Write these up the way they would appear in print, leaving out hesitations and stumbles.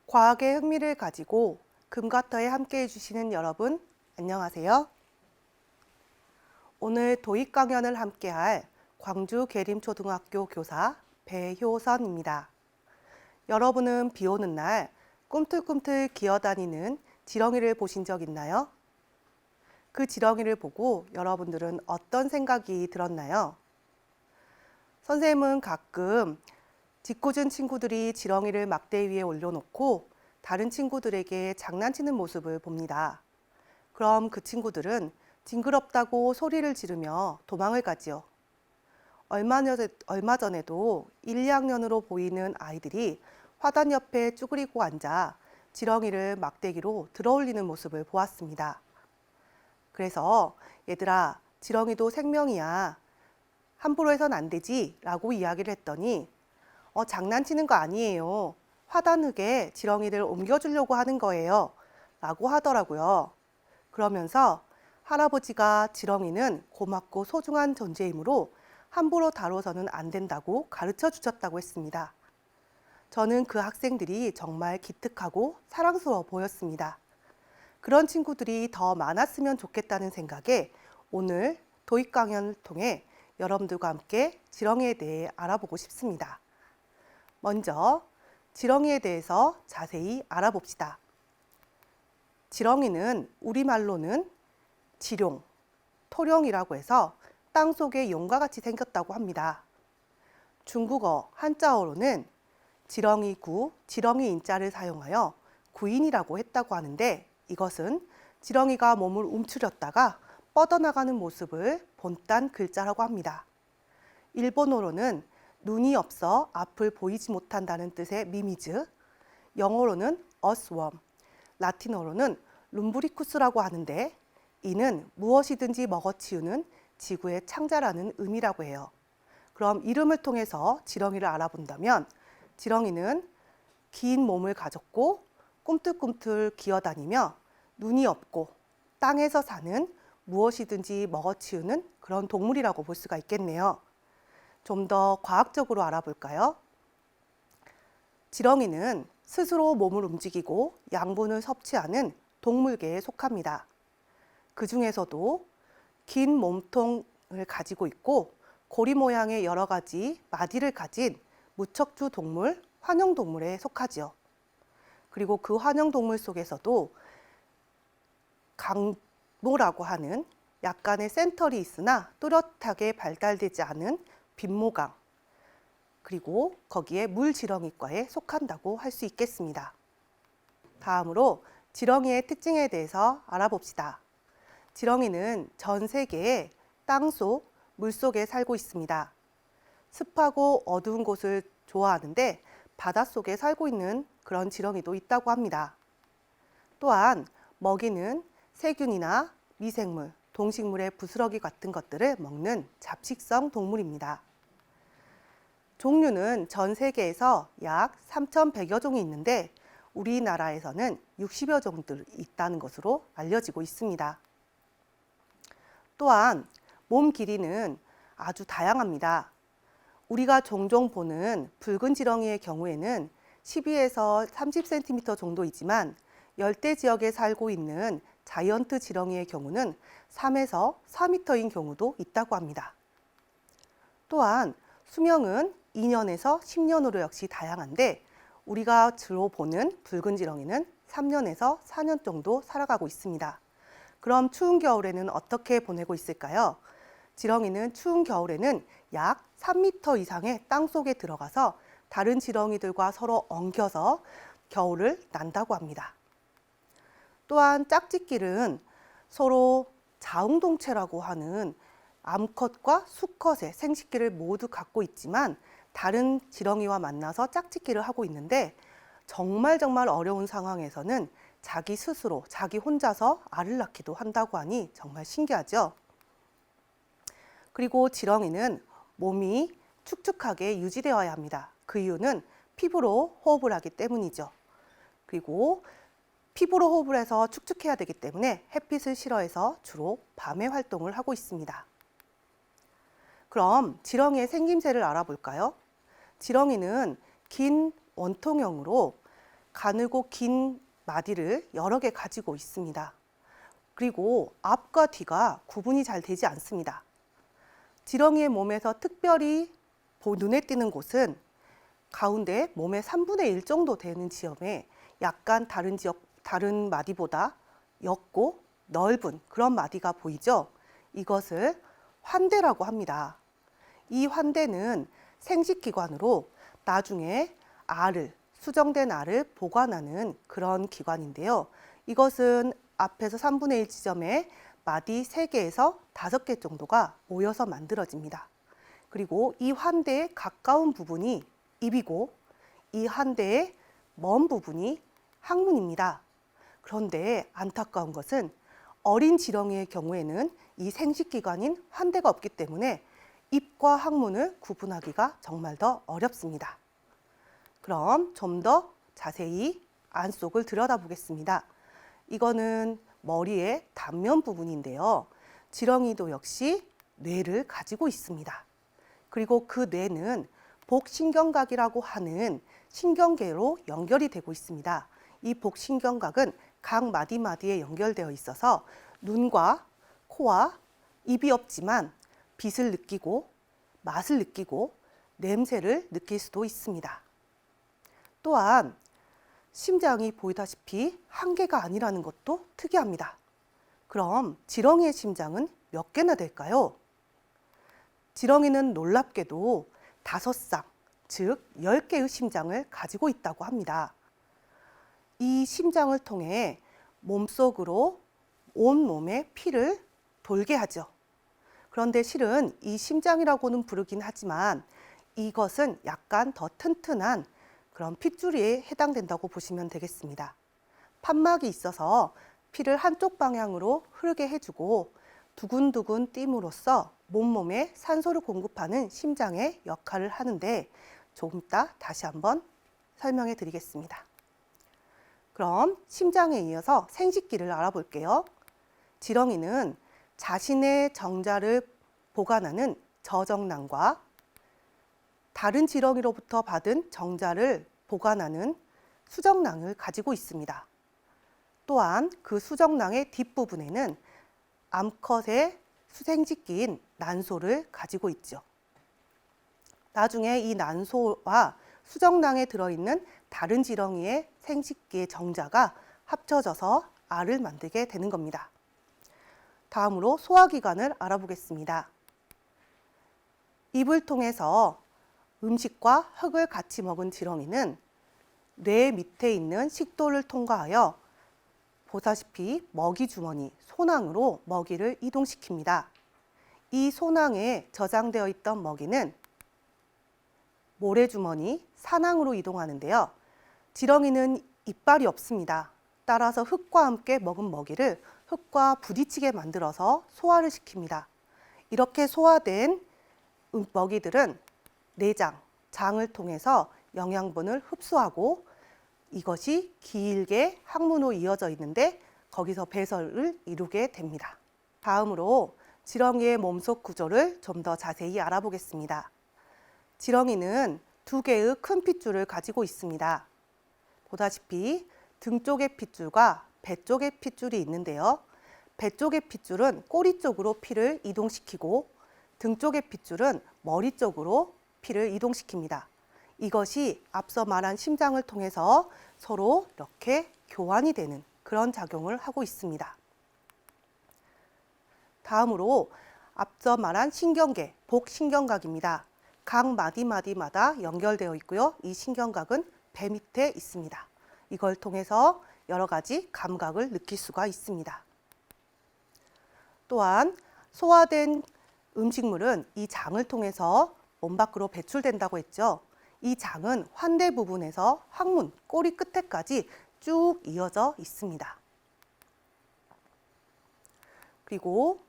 과학에 흥미를 가지고 금과터에 함께 해주시는 여러분, 안녕하세요. 오늘 도입 강연을 함께할 광주 계림초등학교 교사 배효선입니다. 여러분은 비 오는 날 꿈틀꿈틀 기어다니는 지렁이를 보신 적 있나요? 그 지렁이를 보고 여러분들은 어떤 생각이 들었나요? 선생님은 가끔 짓궂은 친구들이 지렁이를 막대 위에 올려놓고 다른 친구들에게 장난치는 모습을 봅니다. 그럼 그 친구들은 징그럽다고 소리를 지르며 도망을 가지요. 얼마 전에도 1, 2학년으로 보이는 아이들이 화단 옆에 쭈그리고 앉아 지렁이를 막대기로 들어올리는 모습을 보았습니다. 그래서 얘들아, 지렁이도 생명이야. 함부로 해선 안 되지 라고 이야기를 했더니 장난치는 거 아니에요. 화단 흙에 지렁이를 옮겨주려고 하는 거예요. 라고 하더라고요. 그러면서 할아버지가 지렁이는 고맙고 소중한 존재이므로 함부로 다뤄서는 안 된다고 가르쳐 주셨다고 했습니다. 저는 그 학생들이 정말 기특하고 사랑스러워 보였습니다. 그런 친구들이 더 많았으면 좋겠다는 생각에 오늘 도입 강연을 통해 여러분들과 함께 지렁이에 대해 알아보고 싶습니다. 먼저 지렁이에 대해서 자세히 알아봅시다. 지렁이는 우리말로는 지룡, 토룡이라고 해서 땅속의 용과 같이 생겼다고 합니다. 중국어 한자어로는 지렁이구, 지렁이 인자를 사용하여 구인이라고 했다고 하는데 이것은 지렁이가 몸을 움츠렸다가 뻗어나가는 모습을 본딴 글자라고 합니다. 일본어로는 눈이 없어 앞을 보이지 못한다는 뜻의 미미즈, 영어로는 earthworm, 라틴어로는 룸브리쿠스라고 하는데 이는 무엇이든지 먹어치우는 지구의 창자라는 의미라고 해요. 그럼 이름을 통해서 지렁이를 알아본다면 지렁이는 긴 몸을 가졌고 꿈틀꿈틀 기어다니며 눈이 없고 땅에서 사는 무엇이든지 먹어치우는 그런 동물이라고 볼 수가 있겠네요. 좀 더 과학적으로 알아볼까요? 지렁이는 스스로 몸을 움직이고 양분을 섭취하는 동물계에 속합니다. 그 중에서도 긴 몸통을 가지고 있고 고리 모양의 여러 가지 마디를 가진 무척주 동물, 환영동물에 속하지요. 그리고 그 환영동물 속에서도 강모라고 하는 약간의 센터리 있으나 뚜렷하게 발달되지 않은 빈모강, 그리고 거기에 물지렁이과에 속한다고 할 수 있겠습니다. 다음으로 지렁이의 특징에 대해서 알아봅시다. 지렁이는 전 세계에 땅속, 물속에 살고 있습니다. 습하고 어두운 곳을 좋아하는데 바닷속에 살고 있는 그런 지렁이도 있다고 합니다. 또한 먹이는 세균이나 미생물, 동식물의 부스러기 같은 것들을 먹는 잡식성 동물입니다. 종류는 전 세계에서 약 3,100여 종이 있는데 우리나라에서는 60여 종들 있다는 것으로 알려지고 있습니다. 또한 몸 길이는 아주 다양합니다. 우리가 종종 보는 붉은 지렁이의 경우에는 12에서 30cm 정도이지만 열대 지역에 살고 있는 자이언트 지렁이의 경우는 3에서 4m인 경우도 있다고 합니다. 또한 수명은 2년에서 10년으로 역시 다양한데 우리가 주로 보는 붉은 지렁이는 3년에서 4년 정도 살아가고 있습니다. 그럼 추운 겨울에는 어떻게 보내고 있을까요? 지렁이는 추운 겨울에는 약 3m 이상의 땅속에 들어가서 다른 지렁이들과 서로 엉겨서 겨울을 난다고 합니다. 또한 짝짓기는 서로 자웅동체라고 하는 암컷과 수컷의 생식기를 모두 갖고 있지만 다른 지렁이와 만나서 짝짓기를 하고 있는데 정말 어려운 상황에서는 자기 스스로, 자기 혼자서 알을 낳기도 한다고 하니 정말 신기하죠? 그리고 지렁이는 몸이 축축하게 유지되어야 합니다. 그 이유는 피부로 호흡을 하기 때문이죠. 그리고 피부로 호흡을 해서 축축해야 되기 때문에 햇빛을 싫어해서 주로 밤에 활동을 하고 있습니다. 그럼 지렁이의 생김새를 알아볼까요? 지렁이는 긴 원통형으로 가늘고 긴 마디를 여러 개 가지고 있습니다. 그리고 앞과 뒤가 구분이 잘 되지 않습니다. 지렁이의 몸에서 특별히 눈에 띄는 곳은 가운데 몸의 3분의 1 정도 되는 지점에 약간 다른 마디보다 옅고 넓은 그런 마디가 보이죠? 이것을 환대라고 합니다. 이 환대는 생식기관으로 나중에 수정된 알을 보관하는 그런 기관인데요. 이것은 앞에서 3분의 1 지점에 마디 3개에서 5개 정도가 모여서 만들어집니다. 그리고 이 환대에 가까운 부분이 입이고 이 환대의 먼 부분이 항문입니다. 그런데 안타까운 것은 어린 지렁이의 경우에는 이 생식기관인 환대가 없기 때문에 입과 항문을 구분하기가 정말 더 어렵습니다. 그럼 좀 더 자세히 안쪽을 들여다보겠습니다. 이거는 머리의 단면 부분인데요. 지렁이도 역시 뇌를 가지고 있습니다. 그리고 그 뇌는 복신경각이라고 하는 신경계로 연결이 되고 있습니다. 이 복신경각은 각 마디마디에 연결되어 있어서 눈과 코와 입이 없지만 빛을 느끼고 맛을 느끼고 냄새를 느낄 수도 있습니다. 또한 심장이 보이다시피 한 개가 아니라는 것도 특이합니다. 그럼 지렁이의 심장은 몇 개나 될까요? 지렁이는 놀랍게도 5쌍, 즉 10개의 심장을 가지고 있다고 합니다. 이 심장을 통해 몸속으로 온몸에 피를 돌게 하죠. 그런데 실은 이 심장이라고는 부르긴 하지만 이것은 약간 더 튼튼한 그런 핏줄에 해당된다고 보시면 되겠습니다. 판막이 있어서 피를 한쪽 방향으로 흐르게 해주고 두근두근 띄움으로써 몸몸에 산소를 공급하는 심장의 역할을 하는데 조금 이따 다시 한번 설명해 드리겠습니다. 그럼 심장에 이어서 생식기를 알아볼게요. 지렁이는 자신의 정자를 보관하는 저정낭과 다른 지렁이로부터 받은 정자를 보관하는 수정낭을 가지고 있습니다. 또한 그 수정낭의 뒷부분에는 암컷의 수생식기인 난소를 가지고 있죠. 나중에 이 난소와 수정낭에 들어있는 다른 지렁이의 생식기의 정자가 합쳐져서 알을 만들게 되는 겁니다. 다음으로 소화기관을 알아보겠습니다. 입을 통해서 음식과 흙을 같이 먹은 지렁이는 뇌 밑에 있는 식도를 통과하여 보다시피 먹이 주머니, 소낭으로 먹이를 이동시킵니다. 이 소낭에 저장되어 있던 먹이는 모래주머니, 산낭으로 이동하는데요. 지렁이는 이빨이 없습니다. 따라서 흙과 함께 먹은 먹이를 흙과 부딪히게 만들어서 소화를 시킵니다. 이렇게 소화된 먹이들은 내장, 장을 통해서 영양분을 흡수하고 이것이 길게 항문으로 이어져 있는데 거기서 배설을 이루게 됩니다. 다음으로 지렁이의 몸속 구조를 좀 더 자세히 알아보겠습니다. 지렁이는 2개의 큰 핏줄을 가지고 있습니다. 보다시피 등 쪽의 핏줄과 배 쪽의 핏줄이 있는데요. 배 쪽의 핏줄은 꼬리 쪽으로 피를 이동시키고 등 쪽의 핏줄은 머리 쪽으로 피를 이동시킵니다. 이것이 앞서 말한 심장을 통해서 서로 이렇게 교환이 되는 그런 작용을 하고 있습니다. 다음으로 앞서 말한 신경계, 복신경각입니다. 각 마디마디마다 연결되어 있고요. 이 신경각은 배 밑에 있습니다. 이걸 통해서 여러 가지 감각을 느낄 수가 있습니다. 또한 소화된 음식물은 이 장을 통해서 몸 밖으로 배출된다고 했죠. 이 장은 환대 부분에서 항문, 꼬리 끝에까지 쭉 이어져 있습니다. 그리고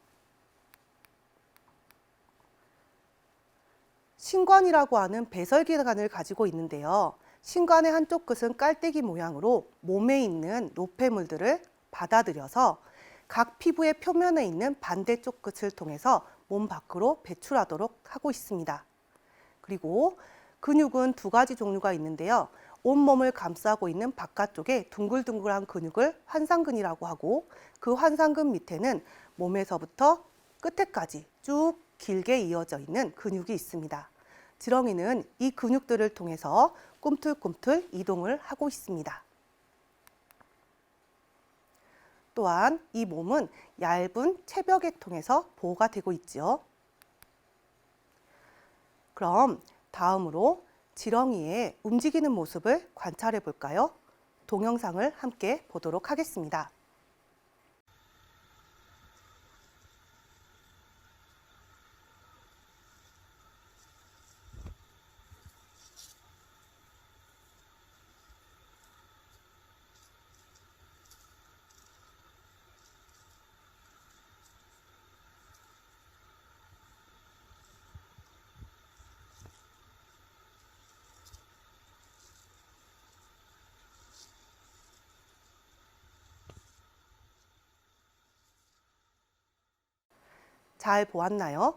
신관이라고 하는 배설기관을 가지고 있는데요. 신관의 한쪽 끝은 깔때기 모양으로 몸에 있는 노폐물들을 받아들여서 각 피부의 표면에 있는 반대쪽 끝을 통해서 몸 밖으로 배출하도록 하고 있습니다. 그리고 근육은 2가지 종류가 있는데요. 온몸을 감싸고 있는 바깥쪽에 둥글둥글한 근육을 환상근이라고 하고, 그 환상근 밑에는 몸에서부터 끝에까지 쭉 길게 이어져 있는 근육이 있습니다. 지렁이는 이 근육들을 통해서 꿈틀꿈틀 이동을 하고 있습니다. 또한 이 몸은 얇은 체벽에 통해서 보호가 되고 있지요. 그럼 다음으로 지렁이의 움직이는 모습을 관찰해 볼까요? 동영상을 함께 보도록 하겠습니다. 잘 보았나요?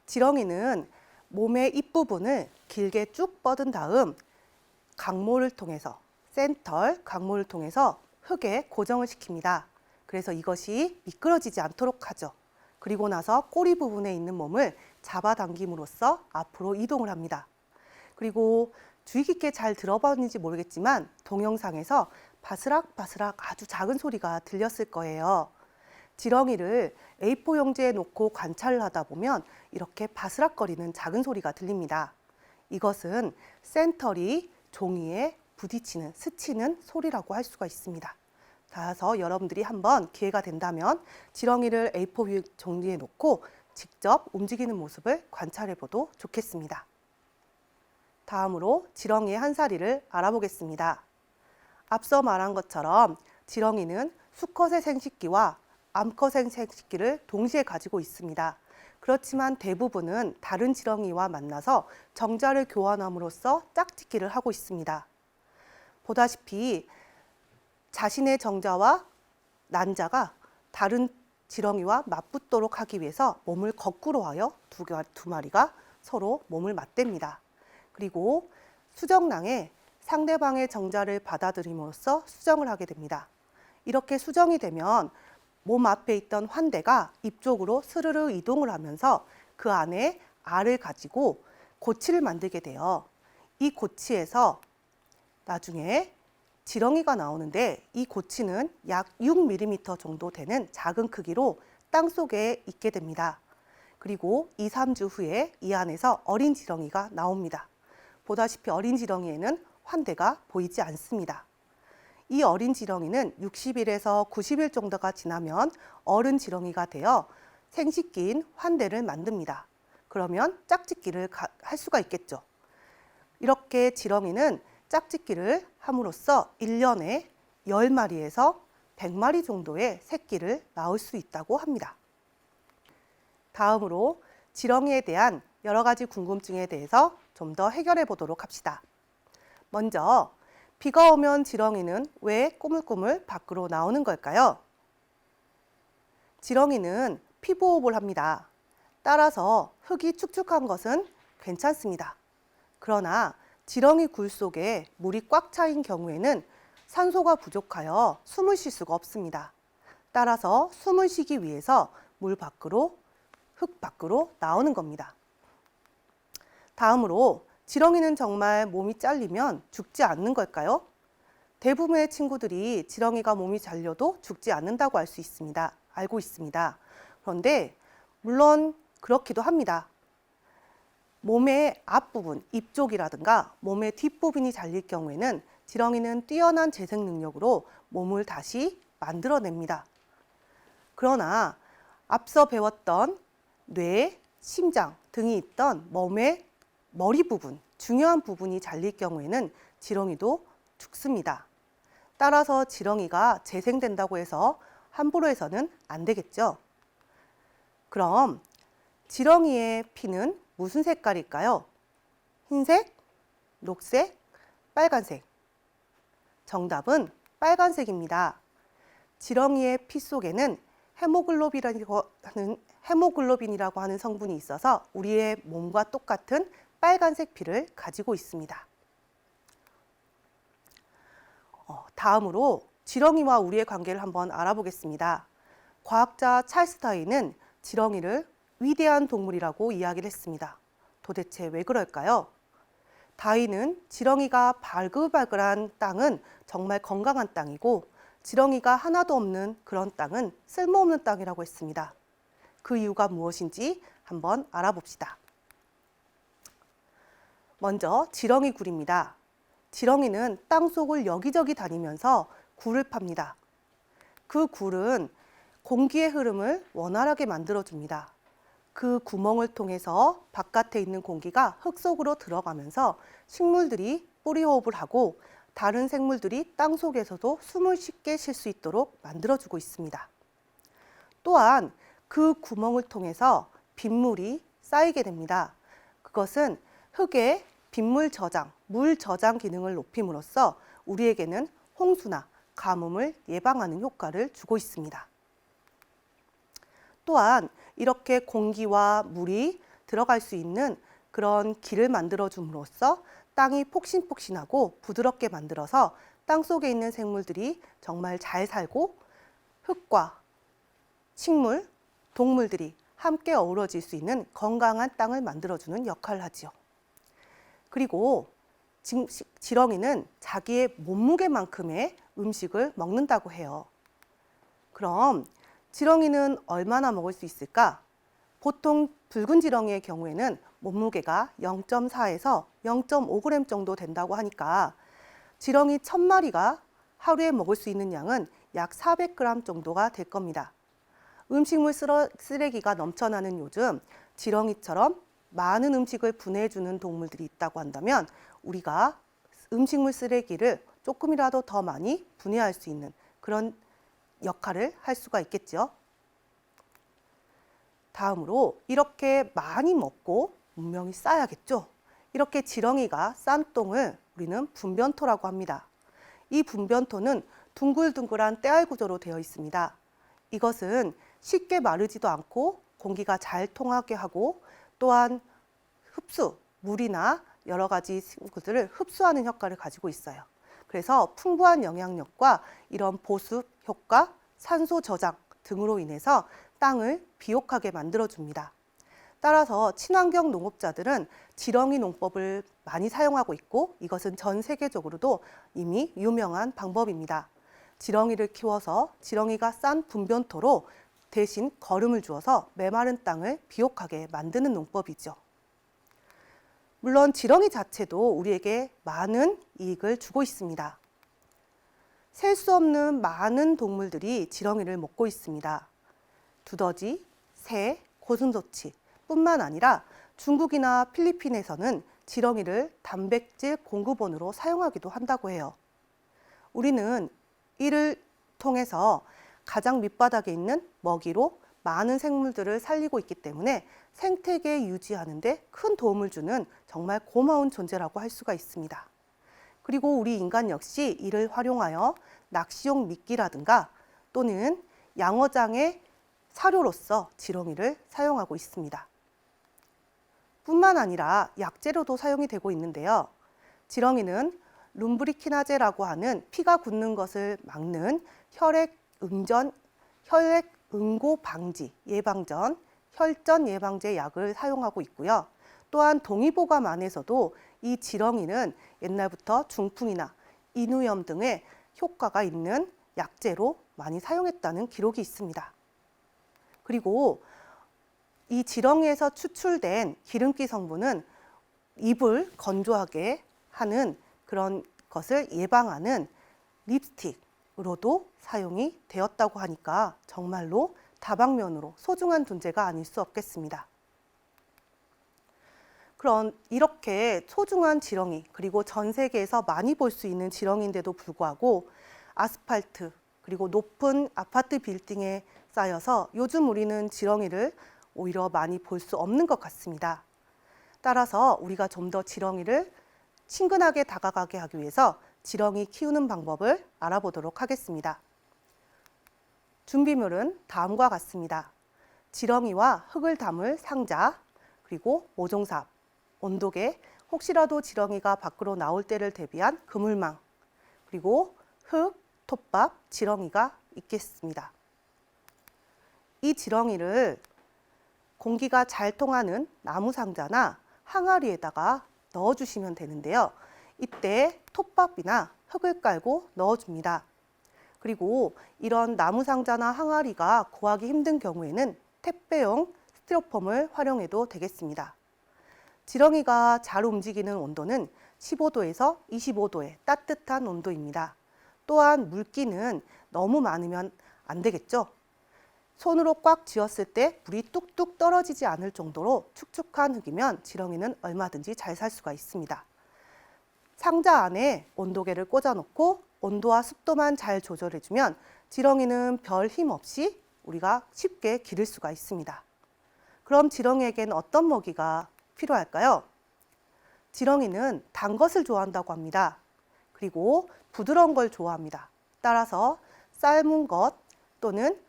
지렁이는 몸의 입부분을 길게 쭉 뻗은 다음 강모를 통해서, 센털 강모를 통해서 흙에 고정을 시킵니다. 그래서 이것이 미끄러지지 않도록 하죠. 그리고 나서 꼬리 부분에 있는 몸을 잡아당김으로써 앞으로 이동을 합니다. 그리고 주의 깊게 잘 들어봤는지 모르겠지만 동영상에서 바스락바스락 아주 작은 소리가 들렸을 거예요. 지렁이를 A4 용지에 놓고 관찰을 하다 보면 이렇게 바스락거리는 작은 소리가 들립니다. 이것은 센털이 종이에 부딪히는, 스치는 소리라고 할 수가 있습니다. 따라서 여러분들이 한번 기회가 된다면 지렁이를 A4 종이에 놓고 직접 움직이는 모습을 관찰해 봐도 좋겠습니다. 다음으로 지렁이의 한사리를 알아보겠습니다. 앞서 말한 것처럼 지렁이는 수컷의 생식기와 암컷의 생식기를 동시에 가지고 있습니다. 그렇지만 대부분은 다른 지렁이와 만나서 정자를 교환함으로써 짝짓기를 하고 있습니다. 보다시피 자신의 정자와 난자가 다른 지렁이와 맞붙도록 하기 위해서 몸을 거꾸로 하여 두 마리가 서로 몸을 맞댑니다. 그리고 수정낭에 상대방의 정자를 받아들임으로써 수정을 하게 됩니다. 이렇게 수정이 되면 몸 앞에 있던 환대가 입 쪽으로 스르르 이동을 하면서 그 안에 알을 가지고 고치를 만들게 돼요. 이 고치에서 나중에 지렁이가 나오는데 이 고치는 약 6mm 정도 되는 작은 크기로 땅속에 있게 됩니다. 그리고 2, 3주 후에 이 안에서 어린 지렁이가 나옵니다. 보다시피 어린 지렁이에는 환대가 보이지 않습니다. 이 어린 지렁이는 60일에서 90일 정도가 지나면 어른 지렁이가 되어 생식기인 환대를 만듭니다. 그러면 짝짓기를 할 수가 있겠죠. 이렇게 지렁이는 짝짓기를 함으로써 1년에 10마리에서 100마리 정도의 새끼를 낳을 수 있다고 합니다. 다음으로 지렁이에 대한 여러 가지 궁금증에 대해서 좀 더 해결해 보도록 합시다. 먼저 비가 오면 지렁이는 왜 꾸물꾸물 밖으로 나오는 걸까요? 지렁이는 피부호흡을 합니다. 따라서 흙이 축축한 것은 괜찮습니다. 그러나 지렁이 굴 속에 물이 꽉 차인 경우에는 산소가 부족하여 숨을 쉴 수가 없습니다. 따라서 숨을 쉬기 위해서 물 밖으로, 흙 밖으로 나오는 겁니다. 다음으로 지렁이는 정말 몸이 잘리면 죽지 않는 걸까요? 대부분의 친구들이 지렁이가 몸이 잘려도 죽지 않는다고 알고 있습니다. 그런데 물론 그렇기도 합니다. 몸의 앞부분, 입 쪽이라든가 몸의 뒷부분이 잘릴 경우에는 지렁이는 뛰어난 재생 능력으로 몸을 다시 만들어냅니다. 그러나 앞서 배웠던 뇌, 심장 등이 있던 몸의 머리 부분, 중요한 부분이 잘릴 경우에는 지렁이도 죽습니다. 따라서 지렁이가 재생된다고 해서 함부로 해서는 안 되겠죠. 그럼 지렁이의 피는 무슨 색깔일까요? 흰색, 녹색, 빨간색. 정답은 빨간색입니다. 지렁이의 피 속에는 헤모글로빈이라고 하는 성분이 있어서 우리의 몸과 똑같은 빨간색 피를 가지고 있습니다. 다음으로 지렁이와 우리의 관계를 한번 알아보겠습니다. 과학자 찰스 다윈은 지렁이를 위대한 동물이라고 이야기를 했습니다. 도대체 왜 그럴까요? 다윈은 지렁이가 바글바글한 땅은 정말 건강한 땅이고 지렁이가 하나도 없는 그런 땅은 쓸모없는 땅이라고 했습니다. 그 이유가 무엇인지 한번 알아봅시다. 먼저 지렁이 굴입니다. 지렁이는 땅속을 여기저기 다니면서 굴을 팝니다. 그 굴은 공기의 흐름을 원활하게 만들어줍니다. 그 구멍을 통해서 바깥에 있는 공기가 흙 속으로 들어가면서 식물들이 뿌리 호흡을 하고 다른 생물들이 땅 속에서도 숨을 쉽게 쉴 수 있도록 만들어주고 있습니다. 또한 그 구멍을 통해서 빗물이 쌓이게 됩니다. 그것은 흙의 빗물 저장, 물 저장 기능을 높임으로써 우리에게는 홍수나 가뭄을 예방하는 효과를 주고 있습니다. 또한 이렇게 공기와 물이 들어갈 수 있는 그런 길을 만들어 줌으로써 땅이 폭신폭신하고 부드럽게 만들어서 땅 속에 있는 생물들이 정말 잘 살고 흙과 식물, 동물들이 함께 어우러질 수 있는 건강한 땅을 만들어주는 역할을 하지요. 그리고 지렁이는 자기의 몸무게만큼의 음식을 먹는다고 해요. 그럼 지렁이는 얼마나 먹을 수 있을까? 보통 붉은 지렁이의 경우에는 몸무게가 0.4에서 0.5g 정도 된다고 하니까 지렁이 1000마리가 하루에 먹을 수 있는 양은 약 400g 정도가 될 겁니다. 음식물 쓰레기가 넘쳐나는 요즘 지렁이처럼 많은 음식을 분해해주는 동물들이 있다고 한다면 우리가 음식물 쓰레기를 조금이라도 더 많이 분해할 수 있는 그런 역할을 할 수가 있겠죠. 다음으로 이렇게 많이 먹고 분명히 싸야겠죠. 이렇게 지렁이가 싼 똥을 우리는 분변토라고 합니다. 이 분변토는 둥글둥글한 때알 구조로 되어 있습니다. 이것은 쉽게 마르지도 않고 공기가 잘 통하게 하고 또한 흡수, 물이나 여러 가지 것들을 흡수하는 효과를 가지고 있어요. 그래서 풍부한 영향력과 이런 보습 효과, 산소 저장 등으로 인해서 땅을 비옥하게 만들어줍니다. 따라서 친환경 농업자들은 지렁이 농법을 많이 사용하고 있고 이것은 전 세계적으로도 이미 유명한 방법입니다. 지렁이를 키워서 지렁이가 싼 분변토로 대신 거름을 주어서 메마른 땅을 비옥하게 만드는 농법이죠. 물론 지렁이 자체도 우리에게 많은 이익을 주고 있습니다. 셀 수 없는 많은 동물들이 지렁이를 먹고 있습니다. 두더지, 새, 고슴도치 뿐만 아니라 중국이나 필리핀에서는 지렁이를 단백질 공급원으로 사용하기도 한다고 해요. 우리는 이를 통해서 가장 밑바닥에 있는 먹이로 많은 생물들을 살리고 있기 때문에 생태계 유지하는 데 큰 도움을 주는 정말 고마운 존재라고 할 수가 있습니다. 그리고 우리 인간 역시 이를 활용하여 낚시용 미끼라든가 또는 양어장의 사료로서 지렁이를 사용하고 있습니다. 뿐만 아니라 약재로도 사용이 되고 있는데요. 지렁이는 룸브리키나제라고 하는 피가 굳는 것을 막는 혈액 응고 방지 예방전, 혈전 예방제 약을 사용하고 있고요. 또한 동의보감 안에서도 이 지렁이는 옛날부터 중풍이나 인후염 등의 효과가 있는 약재로 많이 사용했다는 기록이 있습니다. 그리고 이 지렁이에서 추출된 기름기 성분은 입을 건조하게 하는 그런 것을 예방하는 립스틱으로도 사용이 되었다고 하니까 정말로 다방면으로 소중한 존재가 아닐 수 없겠습니다. 그런 이렇게 소중한 지렁이 그리고 전 세계에서 많이 볼 수 있는 지렁이인데도 불구하고 아스팔트 그리고 높은 아파트 빌딩에 쌓여서 요즘 우리는 지렁이를 오히려 많이 볼 수 없는 것 같습니다. 따라서 우리가 좀 더 지렁이를 친근하게 다가가게 하기 위해서 지렁이 키우는 방법을 알아보도록 하겠습니다. 준비물은 다음과 같습니다. 지렁이와 흙을 담을 상자, 그리고 모종삽, 온도계, 혹시라도 지렁이가 밖으로 나올 때를 대비한 그물망, 그리고 흙, 톱밥, 지렁이가 있겠습니다. 이 지렁이를 공기가 잘 통하는 나무 상자나 항아리에다가 넣어주시면 되는데요. 이때 톱밥이나 흙을 깔고 넣어줍니다. 그리고 이런 나무 상자나 항아리가 구하기 힘든 경우에는 택배용 스티로폼을 활용해도 되겠습니다. 지렁이가 잘 움직이는 온도는 15도에서 25도의 따뜻한 온도입니다. 또한 물기는 너무 많으면 안 되겠죠? 손으로 꽉 쥐었을 때 물이 뚝뚝 떨어지지 않을 정도로 축축한 흙이면 지렁이는 얼마든지 잘 살 수가 있습니다. 상자 안에 온도계를 꽂아놓고 온도와 습도만 잘 조절해주면 지렁이는 별 힘 없이 우리가 쉽게 기를 수가 있습니다. 그럼 지렁이에겐 어떤 먹이가 필요할까요? 지렁이는 단 것을 좋아한다고 합니다. 그리고 부드러운 걸 좋아합니다. 따라서 삶은 것 또는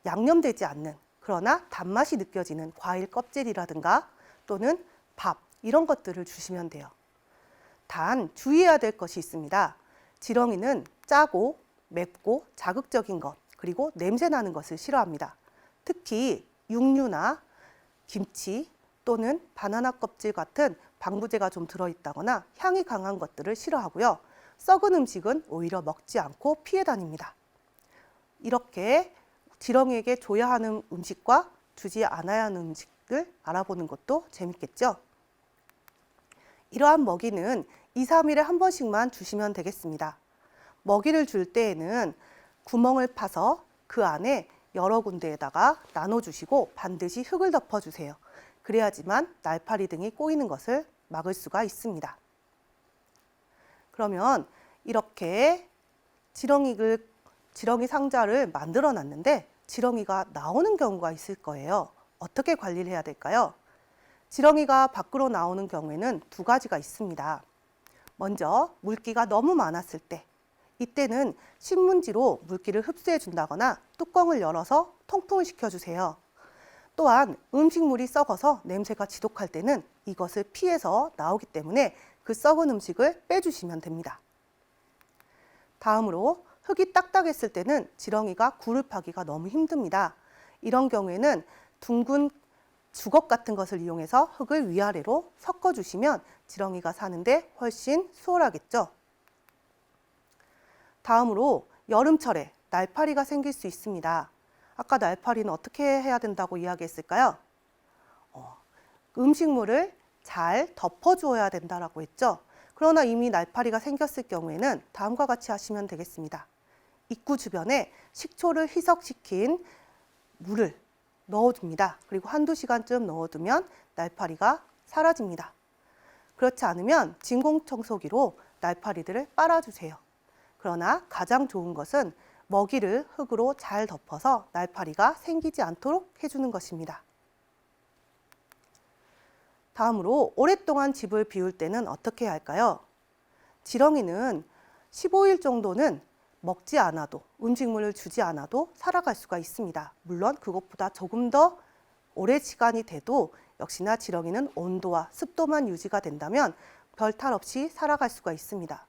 양념되지 않는 그러나 단맛이 느껴지는 과일 껍질이라든가 또는 밥 이런 것들을 주시면 돼요. 단 주의해야 될 것이 있습니다. 지렁이는 짜고 맵고 자극적인 것 그리고 냄새 나는 것을 싫어합니다. 특히 육류나 김치 또는 바나나 껍질 같은 방부제가 좀 들어있다거나 향이 강한 것들을 싫어하고요. 썩은 음식은 오히려 먹지 않고 피해 다닙니다. 이렇게 지렁이에게 줘야 하는 음식과 주지 않아야 하는 음식을 알아보는 것도 재밌겠죠? 이러한 먹이는 2, 3일에 한 번씩만 주시면 되겠습니다. 먹이를 줄 때에는 구멍을 파서 그 안에 여러 군데에다가 나눠주시고 반드시 흙을 덮어주세요. 그래야지만 날파리 등이 꼬이는 것을 막을 수가 있습니다. 그러면 이렇게 지렁이 상자를 만들어 놨는데 지렁이가 나오는 경우가 있을 거예요. 어떻게 관리를 해야 될까요? 지렁이가 밖으로 나오는 경우에는 두 가지가 있습니다. 먼저 물기가 너무 많았을 때, 이때는 신문지로 물기를 흡수해 준다거나 뚜껑을 열어서 통풍을 시켜주세요. 또한 음식물이 썩어서 냄새가 지독할 때는 이것을 피해서 나오기 때문에 그 썩은 음식을 빼주시면 됩니다. 다음으로 흙이 딱딱했을 때는 지렁이가 굴을 파기가 너무 힘듭니다. 이런 경우에는 둥근 주걱 같은 것을 이용해서 흙을 위아래로 섞어주시면 지렁이가 사는데 훨씬 수월하겠죠. 다음으로 여름철에 날파리가 생길 수 있습니다. 아까 날파리는 어떻게 해야 된다고 이야기했을까요? 음식물을 잘 덮어주어야 된다고 했죠. 그러나 이미 날파리가 생겼을 경우에는 다음과 같이 하시면 되겠습니다. 입구 주변에 식초를 희석시킨 물을 넣어둡니다. 그리고 한두 시간쯤 넣어두면 날파리가 사라집니다. 그렇지 않으면 진공청소기로 날파리들을 빨아주세요. 그러나 가장 좋은 것은 먹이를 흙으로 잘 덮어서 날파리가 생기지 않도록 해주는 것입니다. 다음으로 오랫동안 집을 비울 때는 어떻게 해야 할까요? 지렁이는 15일 정도는 먹지 않아도, 음식물을 주지 않아도 살아갈 수가 있습니다. 물론 그것보다 조금 더 오래 시간이 돼도 역시나 지렁이는 온도와 습도만 유지가 된다면 별 탈 없이 살아갈 수가 있습니다.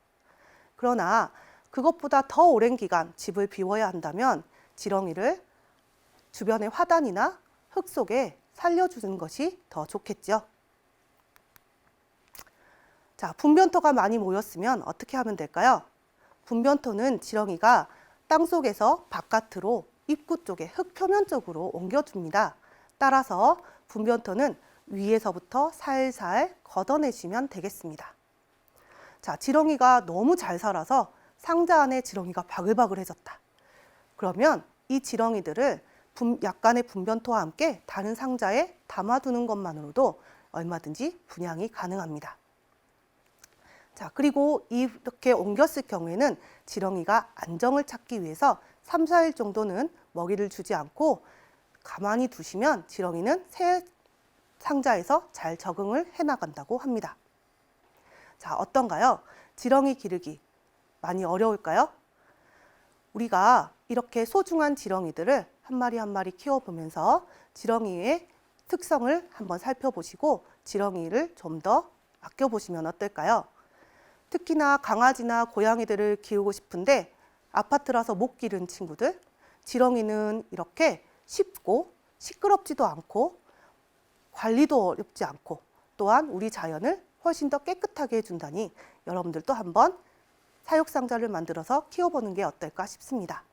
그러나 그것보다 더 오랜 기간 집을 비워야 한다면 지렁이를 주변의 화단이나 흙 속에 살려주는 것이 더 좋겠죠. 자, 분변토가 많이 모였으면 어떻게 하면 될까요? 분변토는 지렁이가 땅속에서 바깥으로 입구 쪽에 흙 표면 쪽으로 옮겨줍니다. 따라서 분변토는 위에서부터 살살 걷어내시면 되겠습니다. 자, 지렁이가 너무 잘 살아서 상자 안에 지렁이가 바글바글해졌다. 그러면 이 지렁이들을 약간의 분변토와 함께 다른 상자에 담아두는 것만으로도 얼마든지 분양이 가능합니다. 자, 그리고 이렇게 옮겼을 경우에는 지렁이가 안정을 찾기 위해서 3, 4일 정도는 먹이를 주지 않고 가만히 두시면 지렁이는 새 상자에서 잘 적응을 해나간다고 합니다. 자, 어떤가요? 지렁이 기르기 많이 어려울까요? 우리가 이렇게 소중한 지렁이들을 한 마리 한 마리 키워보면서 지렁이의 특성을 한번 살펴보시고 지렁이를 좀 더 아껴보시면 어떨까요? 특히나 강아지나 고양이들을 키우고 싶은데 아파트라서 못 기른 친구들, 지렁이는 이렇게 쉽고 시끄럽지도 않고 관리도 어렵지 않고 또한 우리 자연을 훨씬 더 깨끗하게 해준다니 여러분들도 한번 사육상자를 만들어서 키워보는 게 어떨까 싶습니다.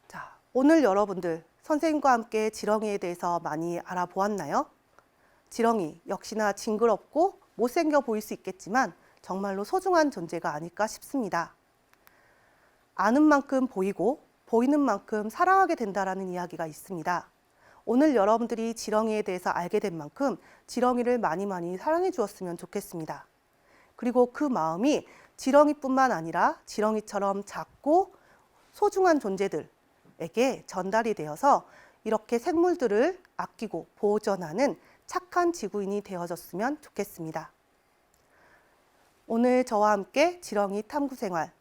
자, 오늘 여러분들 선생님과 함께 지렁이에 대해서 많이 알아보았나요? 지렁이 역시나 징그럽고 못생겨 보일 수 있겠지만 정말로 소중한 존재가 아닐까 싶습니다. 아는 만큼 보이고 보이는 만큼 사랑하게 된다라는 이야기가 있습니다. 오늘 여러분들이 지렁이에 대해서 알게 된 만큼 지렁이를 많이 사랑해 주었으면 좋겠습니다. 그리고 그 마음이 지렁이뿐만 아니라 지렁이처럼 작고 소중한 존재들에게 전달이 되어서 이렇게 생물들을 아끼고 보존하는 착한 지구인이 되어줬으면 좋겠습니다. 오늘 저와 함께 지렁이 탐구 생활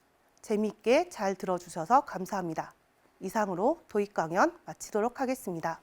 재미있게 잘 들어주셔서 감사합니다. 이상으로 도입 강연 마치도록 하겠습니다.